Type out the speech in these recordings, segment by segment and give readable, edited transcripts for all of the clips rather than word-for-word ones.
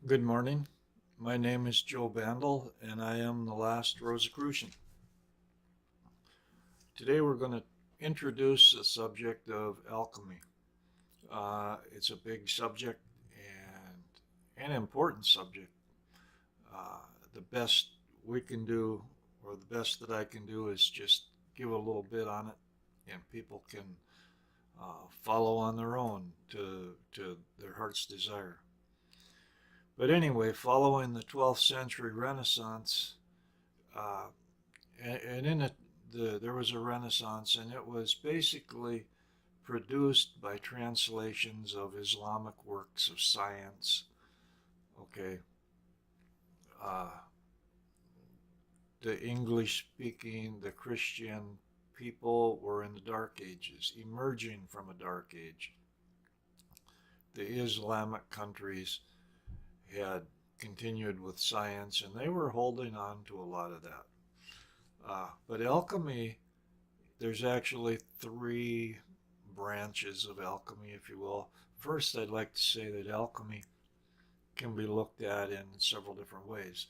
Good morning. My name is Joe Bandel, and I am the last Rosicrucian. Today we're going to introduce the subject of alchemy. It's a big subject and an important subject. Uh, the best we can do, or the best that I can do, is just give a little bit on it, and people can follow on their own to their heart's desire. But anyway, following the 12th century Renaissance, uh, and in it, there was a Renaissance, and it was basically produced by translations of Islamic works of science. Okay, uh, the English-speaking, the Christian people were in the Dark Ages, emerging from a Dark Age. The Islamic countries had continued with science, and they were holding on to a lot of that. But alchemy, there's actually three branches of alchemy, if you will. First, I'd like to say that alchemy can be looked at in several different ways.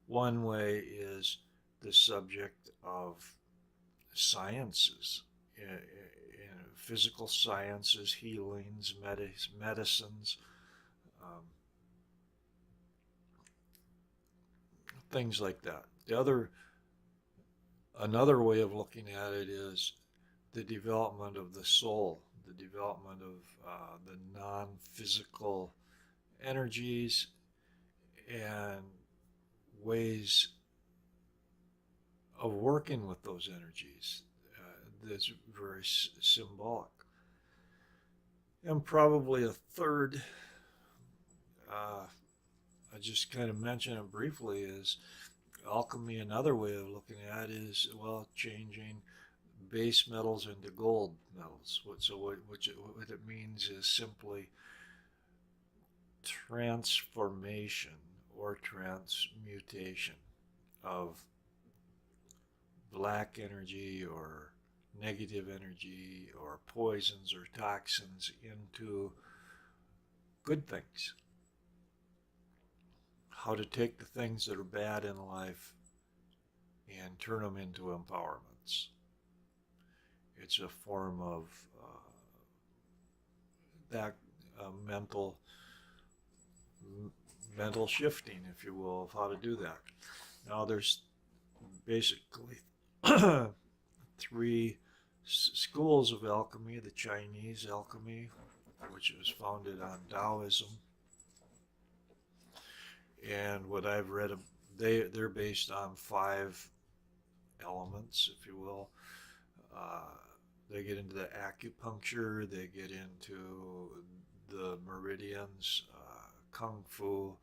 One way is the subject of sciences, physical sciences, healings, medicines, um, things like that. Another way of looking at it is the development of the soul, the development of the non-physical energies and ways of working with those energies. That's very symbolic. And probably a third, uh, I just kind of mentioned it briefly, is alchemy. Another way of looking at it is, well, changing base metals into gold metals. What it means is simply transformation or transmutation of black energy or negative energy or poisons or toxins into good things. How to take the things that are bad in life and turn them into empowerments. It's a form of that mental mental shifting, if you will, of how to do that. Now, there's basically three schools of alchemy: the Chinese alchemy, which was founded on Taoism, and what I've read, they're based on five elements, if you will. Uh, they get into the acupuncture, they get into the meridians, kung fu,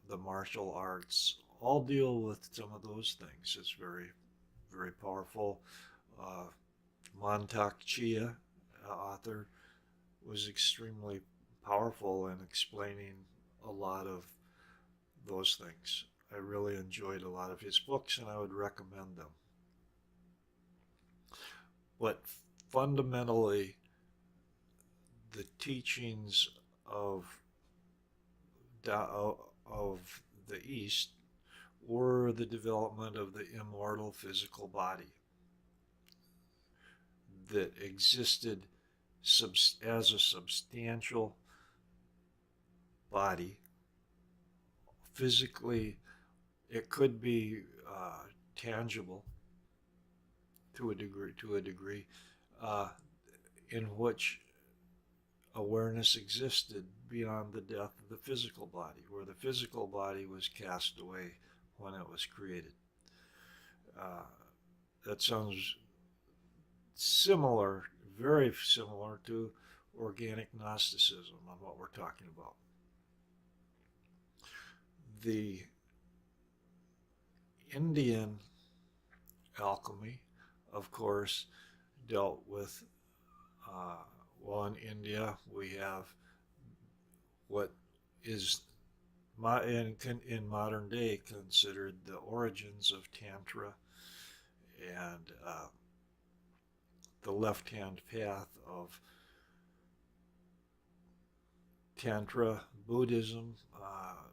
the martial arts, all deal with some of those things. It's very, very powerful. Uh, Montauk Chia, author, was extremely powerful in explaining a lot of those things. I really enjoyed a lot of his books, and I would recommend them. But fundamentally, the teachings of of the East were the development of the immortal physical body that existed as a substantial body. Physically, it could be tangible to a degree, uh, in which awareness existed beyond the death of the physical body, where the physical body was cast away when it was created. Uh, that sounds similar, very similar to organic Gnosticism on what we're talking about. The Indian alchemy, of course, dealt with, uh, well, in India, we have what is in modern day considered the origins of Tantra and the left hand path of Tantra Buddhism,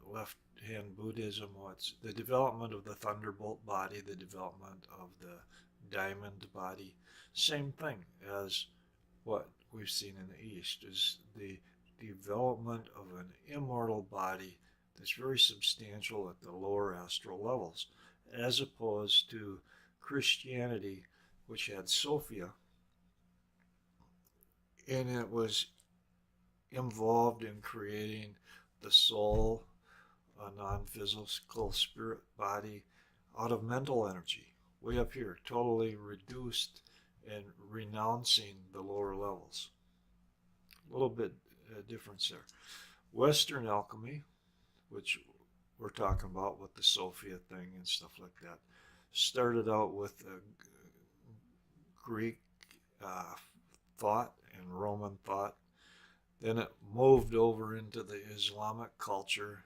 left-hand Buddhism, what's the development of the thunderbolt body, the development of the diamond body, same thing as what we've seen in the East, is the development of an immortal body that's very substantial at the lower astral levels, as opposed to Christianity, which had Sophia, and it was involved in creating the soul, a non-physical spirit body, out of mental energy, way up here, totally reduced and renouncing the lower levels. A little bit difference there. Western alchemy, which we're talking about with the Sophia thing and stuff like that, started out with Greek thought and Roman thought. Then it moved over into the Islamic culture,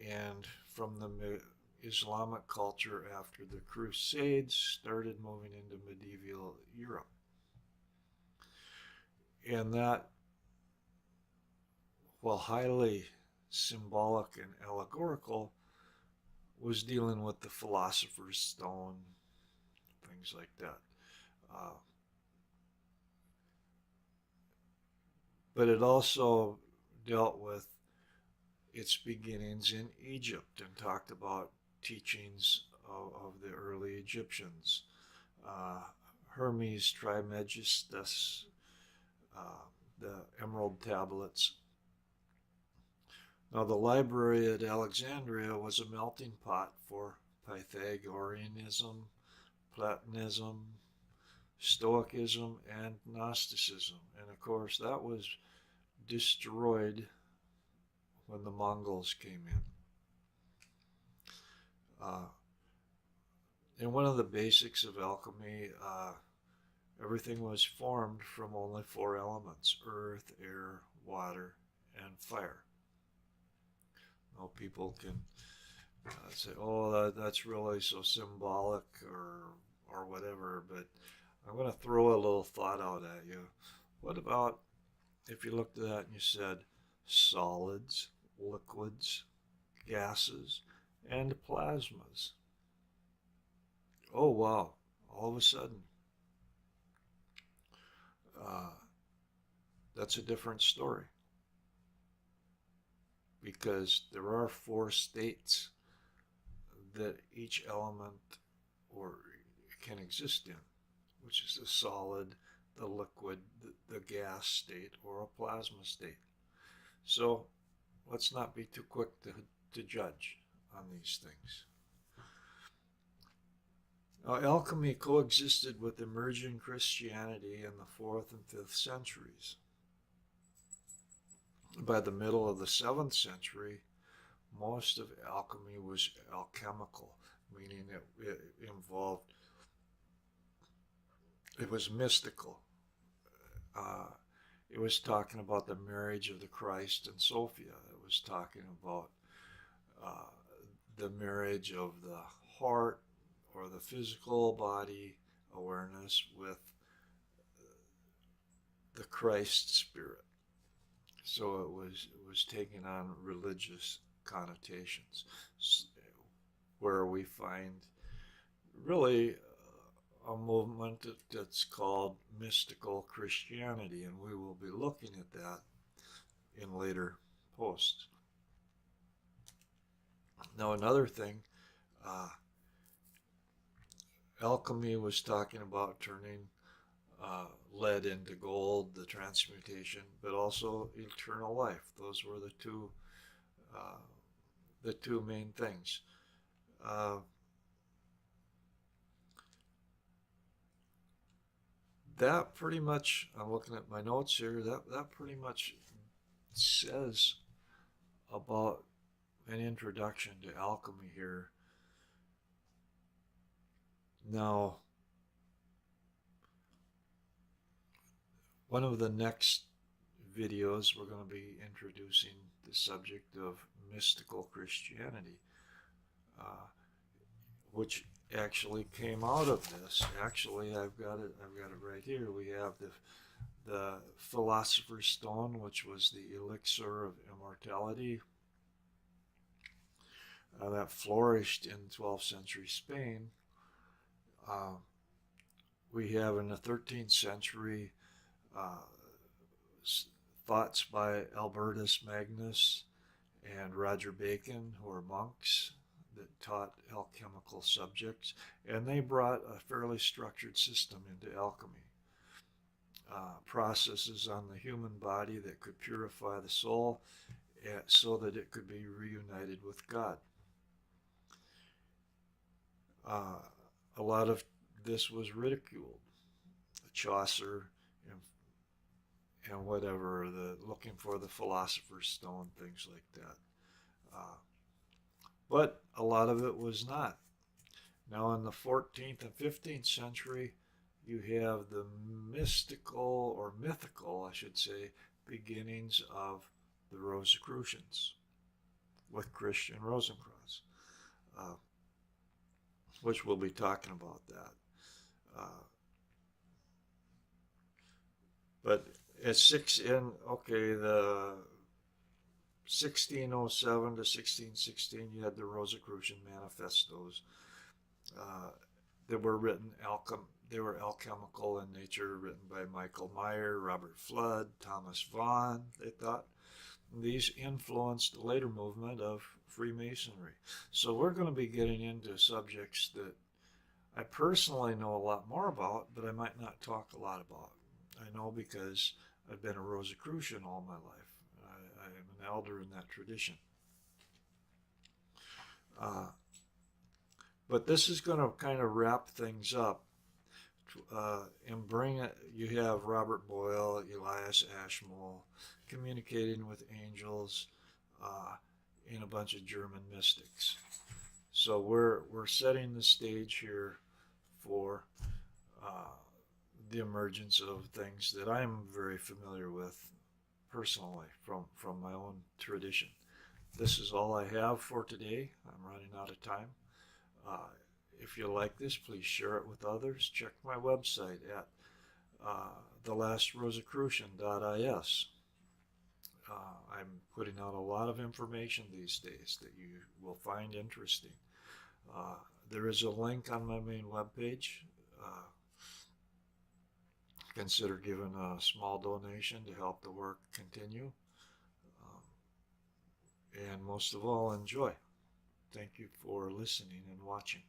and from the Islamic culture after the Crusades started moving into medieval Europe. And that, while highly symbolic and allegorical, was dealing with the philosopher's stone, things like that. But it also dealt with its beginnings in Egypt and talked about teachings of the early Egyptians. Hermes Trismegistus, the Emerald Tablets. Now, the library at Alexandria was a melting pot for Pythagoreanism, Platonism, Stoicism, and Gnosticism. And of course, that was destroyed when the Mongols came in. And one of the basics of alchemy, everything was formed from only 4 elements: earth, air, water, and fire. Now people can say, oh, that's really so symbolic or whatever, but I'm going to throw a little thought out at you. What about if you looked at that and you said solids, liquids, gases, and plasmas? Oh, wow. All of a sudden, that's a different story, because there are 4 states that each element or can exist in, which is the solid, the liquid, the gas state, or a plasma state. So let's not be too quick to judge on these things. Now, alchemy coexisted with emerging Christianity in the 4th and 5th centuries. By the middle of the 7th century, most of alchemy was alchemical, meaning it involved, it was mystical. It was talking about the marriage of the Christ and Sophia. It was talking about the marriage of the heart or the physical body awareness with the Christ spirit. So it was taking on religious connotations, where we find really a movement that's called mystical Christianity, and we will be looking at that in later posts. Now, another thing, alchemy was talking about turning lead into gold, the transmutation, but also eternal life. Those were the two main things. That pretty much, I'm looking at my notes here, that pretty much says about an introduction to alchemy here. Now, one of the next videos, we're going to be introducing the subject of mystical Christianity, which actually came out of this. Actually, I've got it right here. We have the Philosopher's Stone, which was the elixir of immortality, that flourished in 12th century Spain. We have in the 13th century thoughts by Albertus Magnus and Roger Bacon, who were monks that taught alchemical subjects, and they brought a fairly structured system into alchemy. Processes on the human body that could purify the soul so that it could be reunited with God. A lot of this was ridiculed. Chaucer and whatever, looking for the Philosopher's Stone, things like that. But a lot of it was not. Now in the 14th and 15th century, you have the mystical, or mythical, I should say, beginnings of the Rosicrucians with Christian Rosencrantz, which we'll be talking about that. But at the 1607 to 1616, you had the Rosicrucian manifestos that were written. They were alchemical in nature, written by Michael Meyer, Robert Flood, Thomas Vaughan, they thought. These influenced the later movement of Freemasonry. So we're going to be getting into subjects that I personally know a lot more about, but I might not talk a lot about. I know because I've been a Rosicrucian all my life. I am an elder in that tradition. But this is going to kind of wrap things up and bring it. You have Robert Boyle, Elias Ashmole, communicating with angels, and a bunch of German mystics. So we're setting the stage here for the emergence of things that I'm very familiar with personally from my own tradition. This is all I have for today. I'm running out of time. If you like this, please share it with others. Check my website at thelastrosicrucian.is. I'm putting out a lot of information these days that you will find interesting. There is a link on my main webpage. Consider giving a small donation to help the work continue. And most of all, enjoy. Thank you for listening and watching.